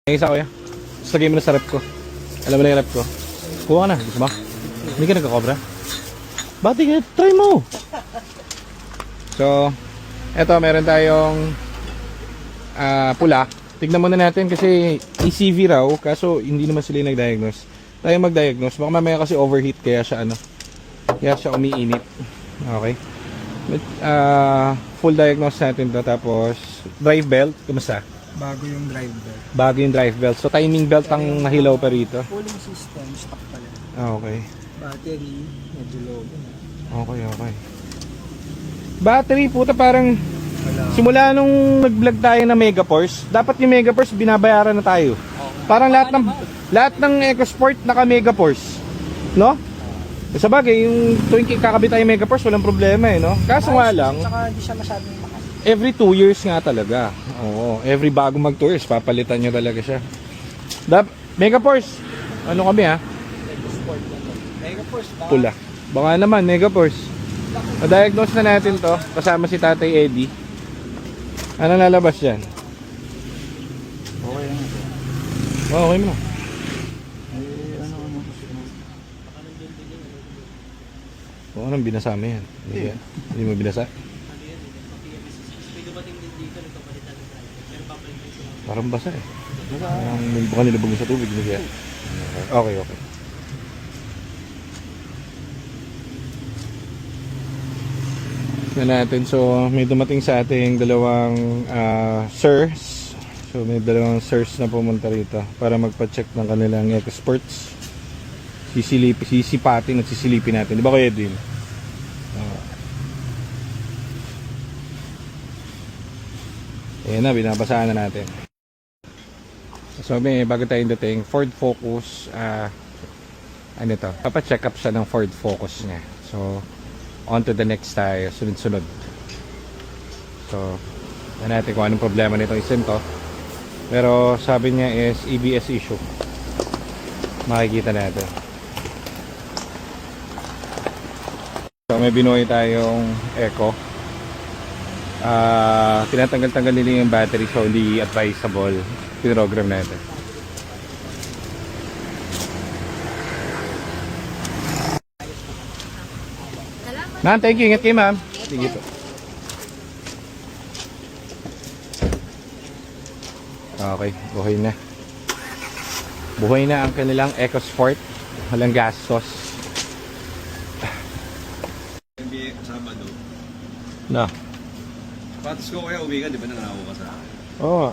May isa kuya. Gusto lagay mo na sa rep ko. Alam mo na yung rep ko. Kuha ka na. Gusto mo? Hindi ka nagkakobra. Bati ka. Try mo. So, eto meron tayong pula. Tignan muna natin kasi ECV raw. Kaso hindi naman sila nag-diagnose. Tayo mag-diagnose. Baka mamaya kasi overheat kaya siya kaya siya umiinit. Okay. Full diagnose natin to. Tapos drive belt. Kumusta? Bago yung drive belt. Bago yung drive belt. So timing belt ang nahilaw pa rito. Cooling system, stock pala. Okay. Battery, medyo low. Okay. Battery, puta parang Wala. simula nung nag-vlog tayo na Megaforce, dapat yung Megaforce binabayaran na tayo. Parang lahat ng EcoSport naka Megaforce. No? Sa bagay, yung tuwing kakabit tayo Megaforce, walang problema no? Kaso nga lang, Saka hindi siya masyadong mahal. every 2 years nga talaga. Oo, every bago mag-2 years, papalitan nyo talaga siya. Megaforce, ano kami ha? Sport lang to. Megaforce ba? Pula. Baka naman, Megaforce. Na-diagnose na natin to, kasama si Tatay Eddie. Ano lalabas dyan? Okay lang ito. Okay mo na. Ano. Oo, anong binasa mo yan? Hindi mo binasa? Parang basa eh. Baka nilabag mo sa tubig. Okay. Na natin. So, may dumating sa ating dalawang sirs. So, may dalawang sirs na pumunta rito para magpa-check ng kanilang EcoSports. Sisipatin at sisilipin natin. Di ba Kuya Edwin? Ayan na, binabasaan na natin. So, may bago tayong dating Ford Focus. Ano to? Papacheck up siya ng Ford Focus niya. So, on to the next tayo. Sunod-sunod. So, yan natin kung anong problema nitong isin to. Pero sabi niya is ABS issue. Makikita natin. So, may binuhay tayong Eco. Tinatanggal-tanggal nila yung battery, so hindi advisable. Pinogram natin. Ma'am, thank you. Ingat kayo, ma'am. Sige po. Okay, buhay na. Buhay na ang kanilang EcoSport. Walang gastos. Sabado. No. Patos ko kaya uwi ka, di ba nangako ka sa akin? Oo.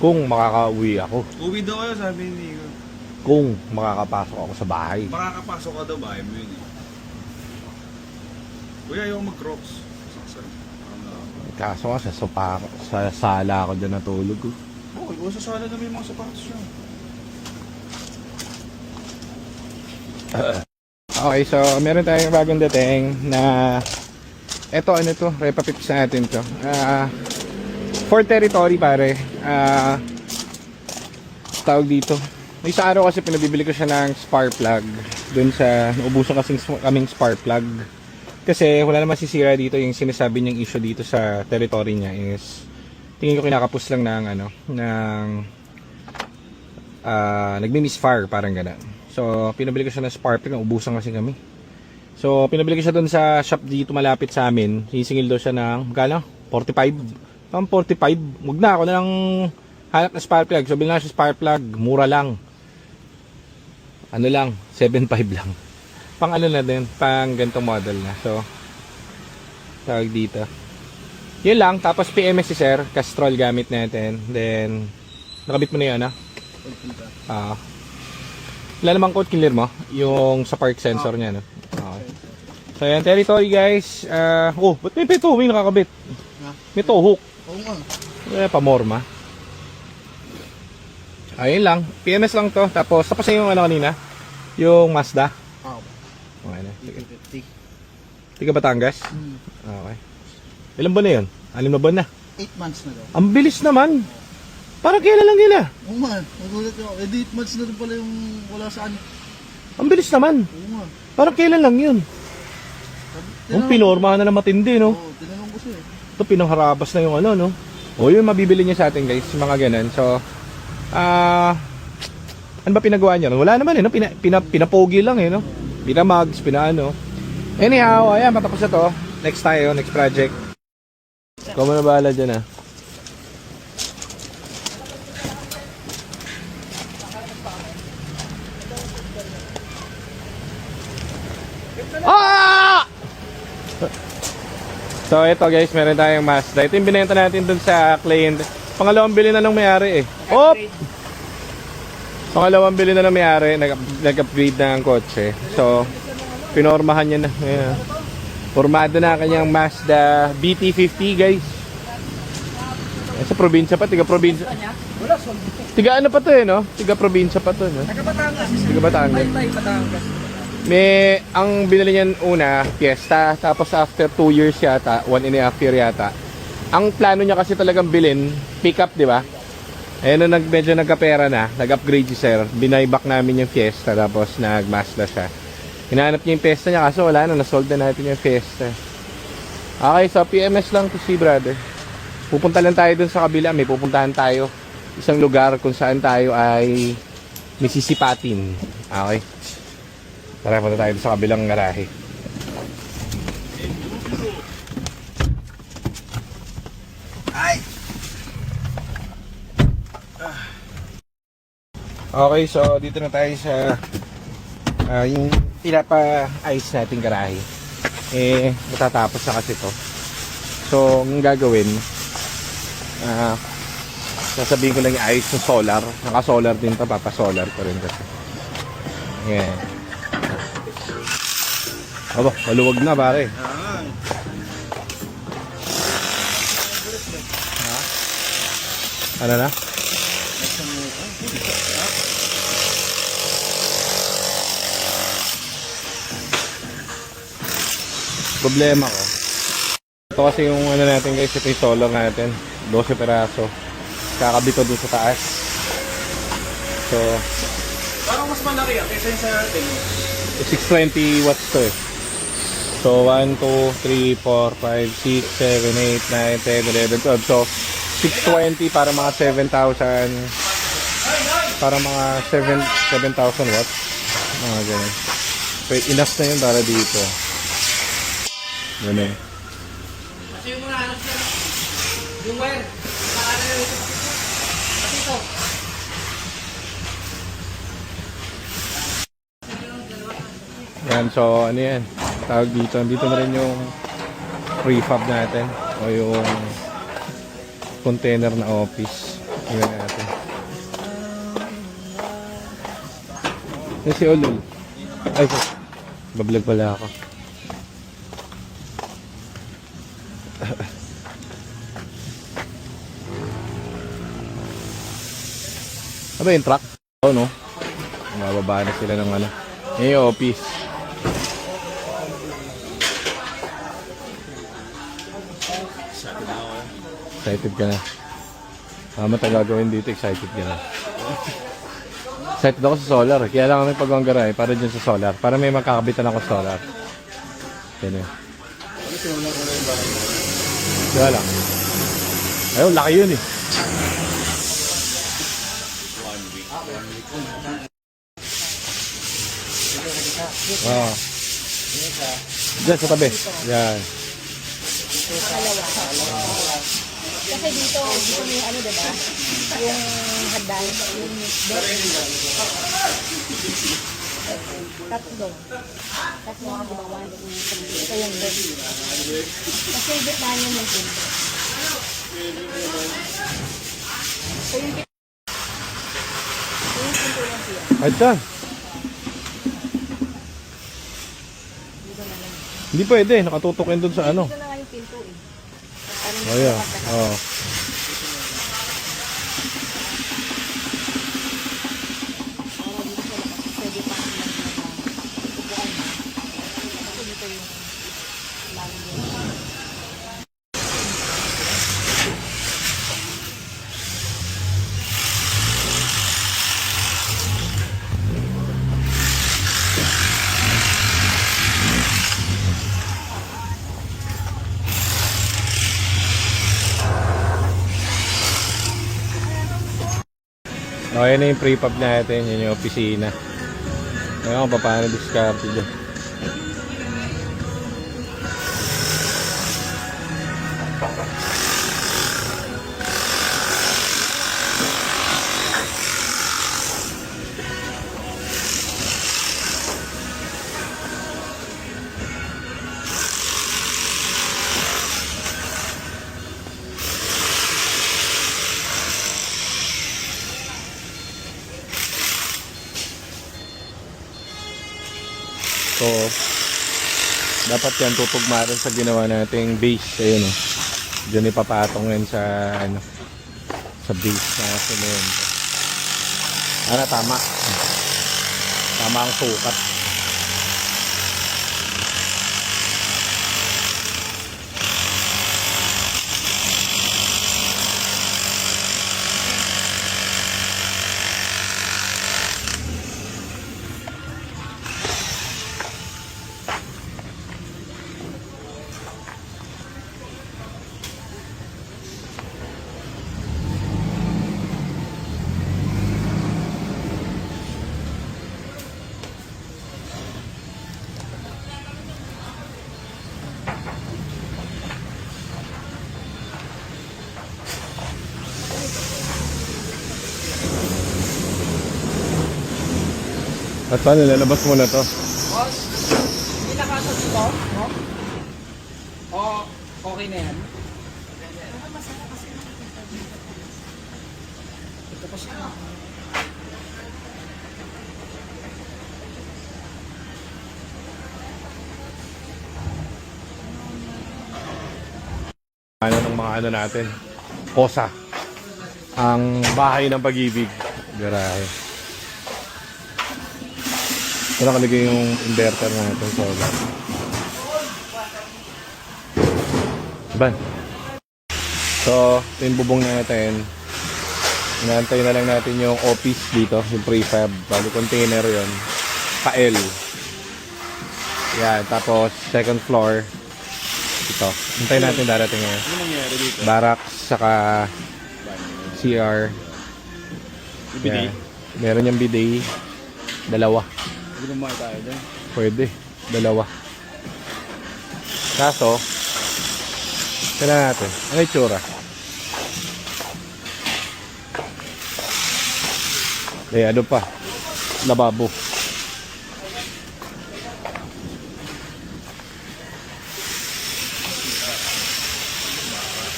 Kung makakauwi ako. Uwi daw kayo, sabi ni Nico. Kung makakapasok ako sa bahay. Makakapasok ka daw, bahay mo yun eh. Kuya, ayaw mag-crocs. Saksan. Kaso nga sa sala ako dyan natulog ko. Okay, kung sa sala na may mga sapatos siya. Okay, so meron tayong bagong dating na eto ano to, repapips natin to. For territory pare. Tawag dito. May isa araw kasi pinabibili ko siya ng spark plug. Doon sa naubusan kaming spark plug. Kasi wala naman sisira dito, yung sinasabi niyang issue dito sa territory niya is tingin ko kinakapos lang ng nagmi-misfire parang gano'n. So pinabili ko siya ng spark plug, naubusan kasi kami. So pinabili ko siya doon sa shop dito malapit sa amin. Sisingil daw siya ng magkano? 45. 45. Wag na ako na lang hanap na spark plug. So bilhin na siya spark plug, mura lang. Ano lang, 7.5 lang. Pang ano na din, pang ganitong model na. So, tawag dito. Yun lang, tapos PMS si sir, Castrol gamit natin. Then, nakabit mo na yun, ha? Wala namang code clear mo, yung sa park sensor niya, no? Okay. So, yan, territory guys. Ba't may towing nakakabit? May towhook. Oo nga. Pamorma. Ayun lang, PMS lang to. Tapos na yung ano kanina, yung Mazda. Okay na. 50. Tiga Batangas? Okay. Ilan ba na yun? 6 na buwan na. 8 months na daw. Ang bilis naman. Parang kailan lang yun ah. Oo nga. Nagulat ako. 8 months na rin pala yung wala saan. Ang bilis naman. Oo nga. Parang kailan lang yun. Ang pinormahan na matindi, no? Oo, tinanong ko siya eh. Ito pinangharabas na yung ano, no? O yun, mabibili niya sa atin guys, yung mga ganun. So, Ano ba pinagawa niya? Wala naman eh, no? Pinapogi lang eh, no? Pinamags, pinaano. Anyhow, ayan, patapos na to. Next tayo, next project. Ikaw mo na bahala dyan ah. Ah! So ito guys, meron tayong Mazda. Ito yung binenta natin dun sa client. Pangalawang bili na ng may-ari eh. Oh! Pangalawang bili na ng may-ari, nag-upgrade na ang kotse. So, pinormahan niya na. Ayan. Formado na kanyang Mazda BT50 guys. Sa probinsya pa, tiga probinsya. Tiga ano pa to eh, no? Tiga probinsya pa to, no? Tiga Batangas. Tiga Batangas. May, ang binili niyan una, Fiesta. Tapos after 2 years yata, 1.5 year yata. Ang plano niya kasi talagang bilhin, pick up, di ba? Ayun na medyo nagkapera na, nag-upgrade si sir. Binayback namin yung Fiesta, tapos nag-Mazda siya. Hinahanap niya yung Fiesta niya, kaso wala na, nasold na natin yung Fiesta. Okay, so PMS lang to see brother. Pupunta lang tayo dun sa kabila, may pupuntahan tayo. Isang lugar kung saan tayo ay misisipatin. Okay. Tara, punta tayo sa kabilang garahe. Okay, so dito na tayo sa yung pinapa-ice nating garahe. Eh, matatapos na kasi to. So, ang gagawin, sasabihin ko lang yung ice ng solar. Naka-solar din to, papa-solar ko rin kasi. Ayan. Aba, maluwag na pare. Ano na? Problema ko. Ito kasi yung ano natin guys, ito yung solar natin. 12 peraso. Kakabito doon sa taas. So, Parang mas malaki yan kaysa yung sa atin. 620 watts to eh. So 1, 2, 3, 4, 5, 6, 7, 8, 9, 10, 11, 12. So 620 para mga 7,000. Para mga 7,000 watts. Mga ganun. So enough na yun para dito. Ganun. Kasi yung mga anak na yung wire, nakaano na ito. Kasi ito. Yan, so ano yan? Tawag dito. Dito na rin yung prefab natin. O yung container na office. Tingnan natin. Yan si Olol. Ay, bablog pala ako. Ano ba yung truck? Oo, no? Mababa na sila ng ano. Yan yung office. Excited ka na. Tama tayo gagawin dito, excited ka na. Excited ako sa solar. Kaya lang kami pag-anggaray para dyan sa solar. Para may makakabitan ako sa solar. Yan yun. Kaya lang. Ayun, laki yun eh. Wow. Diyan sa tabi. Yan. Kasi dito may ano, diba? Yung hagdan, yung tatlo. Tatlo ang gumawa ng ito yung bed. Kasi ibig na yun yung pinto. So yung pinto lang siya. Ito. Hindi pwede, nakatutok yun dun sa ano. Ito na nga yung pinto eh. Oh yeah. Oh. O, yan na yung prefab natin. Yan yung opisina. Ngayon kung paano discarte dyan. So, dapat yan tutugma rin sa ginawa nating base. Ayun o. Diyan ipapatong yan sa, ano, sa base na semento. Ano, tama. Tama ang sukat. At paano, lalabas mo na to? Boss, hindi nakasot ito, no? O, okay na yan. Ito pa siya. Ano ng mga ano natin? Kosa. Ang bahay ng pag-ibig. Garahe. Ito nakalagay yung inverter natin. Solar. Ban. So, ito yung bubong natin. Inaantay na lang natin yung office dito. Yung prefab. Bali container yon. Pa-L. Yan. Tapos, second floor. Ito. Hintayin natin darating ngayon. Ano nangyari dito? Barracks, saka CR. Bidet? Yeah. Meron yung bidet. Dalawa. Hindi mo tayo dyan. Pwede. Dalawa. Kaso, tignan natin. Ano yung tsura? Ano pa? Lababo.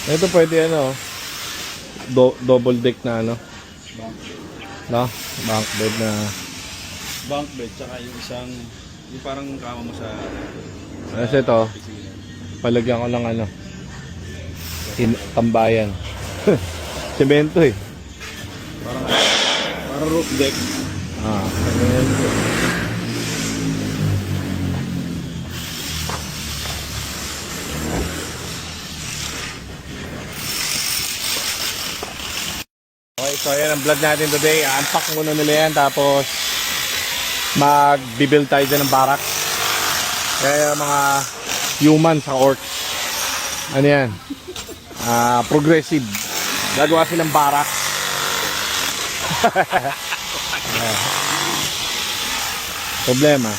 Ito pwede ano, double deck na ano. No? Bunk bed na. Bunk bed, tsaka yung isang, yung parang kama mo sa Kasi ito, opisina. palagyan ko lang ano, tambayan. Semento eh. Parang roof deck. Semento. Okay, so ayan ang vlog natin today. Unpack muna nila yan, tapos mag-build tayo dyan ng barracks. Kaya mga human sa orcs. Ano yan? Progressive. Gagawa silang barracks. Problema.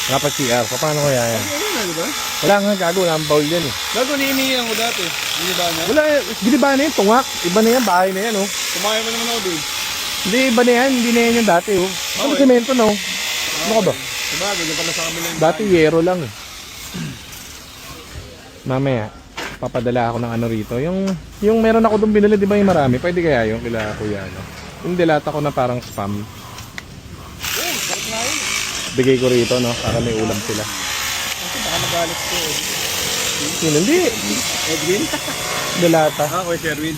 Wala pa CR. Paano kaya yan? Ano na, di ba? Wala nga gago. Wala ang bowl yan eh. Gago, niiniyan ko dati. Hindi ba na? Wala. Giniba na yan. Tungak. Iba na yan. Bahay na yan oh. Kumakaya mo naman ako din. Hindi, iba na yan. Hindi na yan yung dati oh. Ano Okay. semento no? Ano ka ba? Diba, ganyan pala sa kami lang. Dati yero lang eh. Mamaya, papadala ako ng ano rito. Yung meron ako doon binili, di ba yung marami? Pwede kaya yung kila kuya ano? Yung dilata ko na parang spam. Bigay ko rito no, para may ulam sila. Kasi baka magalit ko eh. Sino? Hindi. Edwin? Dilata. Kuya Sherwin.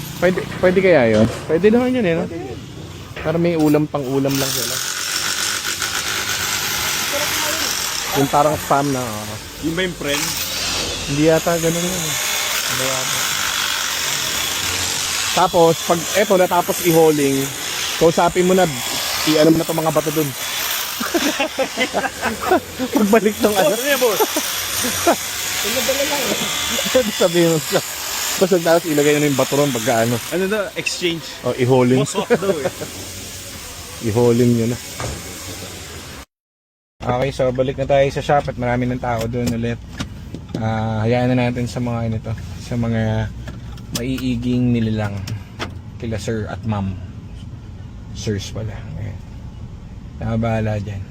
Pwede kaya yun? Pwede naman yun eh no? Para may ulam pang ulam lang sila. Yung parang spam na. Yung ba yung friend? Hindi yata ganun yun. Ano yata. Tapos, pag eto natapos i-hauling, kausapin mo na, i-ano mo na itong mga bato dun. Pagbalik ng ano. Ano yan, boss? Sabihin mo siya. Basta tapos ilagay na yung bato ron pagka ano. Ano daw? Exchange. O, i-hauling. Boss walk daw eh. i-hauling nyo na. Okay, so balik na tayo sa shop at marami ng tao doon ulit. Hayaan na natin sa mga ano to, sa mga maiiging nilalang kila sir at ma'am. Sirs pala. Ayan. Nakabahala dyan.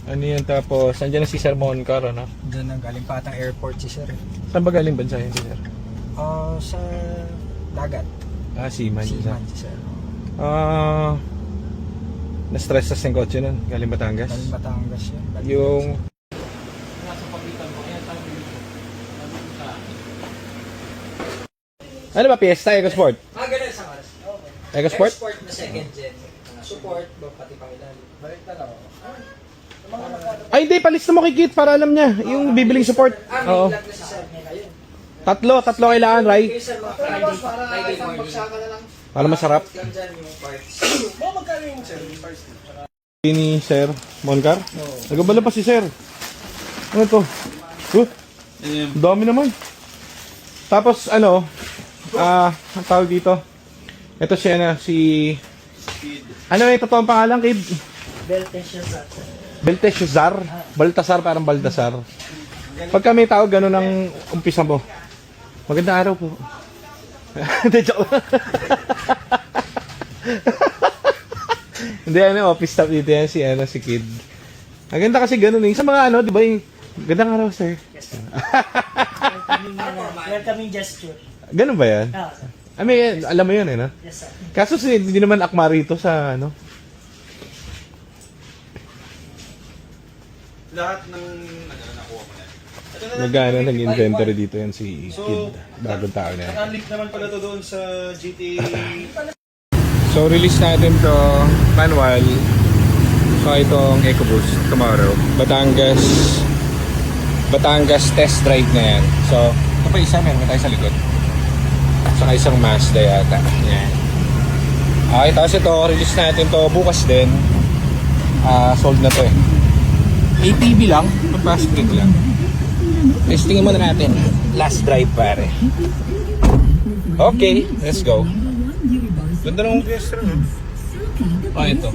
Ano yan tapos? Nandiyan na si Sir Moncar, ano? Diyan ang galing Patang Airport si Sir. Saan ba galing bansa yun si Sir? Sa dagat. Seaman. Seaman si Sir. Na-stress sa kotse nun. Galing Batangas. Galing Batangas yun. Yung... Ano ba? Fiesta? EcoSport? Ganun sa oras. EcoSport? Export na second gen. Support, pati pangilan. Balik na lang. Ay, hindi. Palista mo kay Kit para alam niya. Yung bibiling support. Oo. Vlog na si Sir niya ngayon. Tatlo kailangan, Ray. Kay Sir, Friday morning. Para masarap. Diyan yung parts. Magkano yung Sir? Ni Sir Moncar? Nagabala pa si Sir. Ano to? Dami naman. Tapos ano, ang tawag dito. Ito siya na, si... Ano yung totoong pangalan, Kid? Belteshazzar. Baltasar, parang Baltasar. Pagka may tawag, gano'n ang umpisa mo. Magandang araw po. Hindi, joke lang. Hindi, office staff dito yan, si Kid. Maganda kasi gano'n eh. Sa mga di ba yung, gandang araw, sir. Welcoming gesture. Ganun ba yan? I mean, alam mo yun no? Yes, sir. Kaso hindi naman akma rito sa Lahat ng nakuha mo na. Ito na lang. Nagano nag-inventory dito yan si So, Kid. Bagong tao na yan. Naka-link naman pala to doon sa GTA. So, release natin to manual. So, itong EcoBoost tomorrow. Batangas test drive na yan. So, ito pa isa, meron tayo sa likod. Saka isang Mazda yata. Yan. Okay, tapos ito, release natin to bukas din. Sold na to eh. ATV lang, pag-fast break lang. Testingin muna natin. Last drive pare. Okay, let's go. Ganda ng Fiesta, no? Ito.